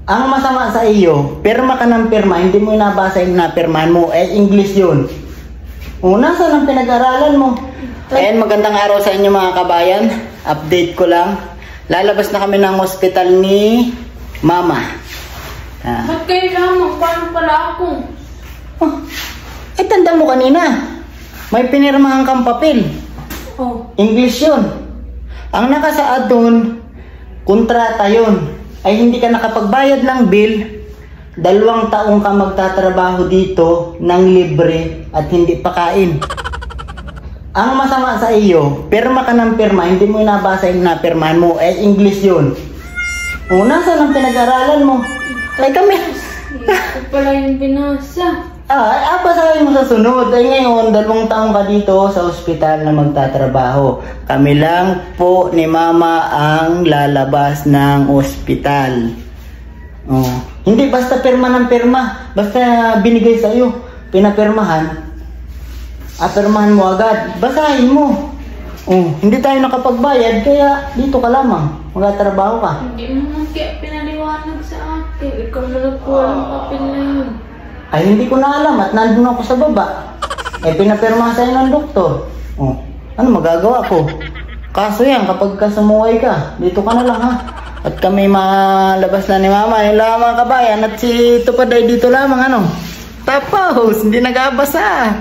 Ang masama sa iyo, pirma ka ng pirma, hindi mo inabasa yung napirmahan mo, English yun. Nasa ang pinag-aralan mo. Ayan, magandang araw sa inyo mga kabayan. Update ko lang. Lalabas na kami ng hospital ni Mama. Ba't kayo lamang? Paano pala ako? Tanda mo kanina. May pinirmahan kang papel. English yun. Ang nakasaad dun, kontrata yun. Ay hindi ka nakapagbayad ng bill, 2 taong ka magtatrabaho dito ng libre at hindi pakain. Ang masama sa iyo, pirma ka ng pirma, hindi mo inabasa yung napirmahan mo, English yun. Nasa ang pinag-aralan mo? Ay kami. Ito pala yung binasa. Basahin mo sa sunod. Ay ngayon, 2 taong ka dito sa ospital na magtatrabaho. Kami lang po ni Mama ang lalabas ng ospital. Hindi basta pirma ng pirma. Basta binigay sa iyo, pinapirmahan. Pirmahan mo agad. Basahin mo. Hindi tayo nakapagbayad, kaya dito ka lamang. Magtatrabaho ka. Hindi mo kaya pinaliwanag sa akin. Ikaw na nagkuha ng papel na yun. Ay hindi ko na alam at nandun ako sa baba. Pinapirma sa'yo ng doktor. Ano magagawa ko? Kaso yan, kapag sumuway ka, dito ka na lang ha. At kami malabas na ni Mama, yung mga kabayan, at si Tupaday dito lamang Tapos, hindi nagabasa.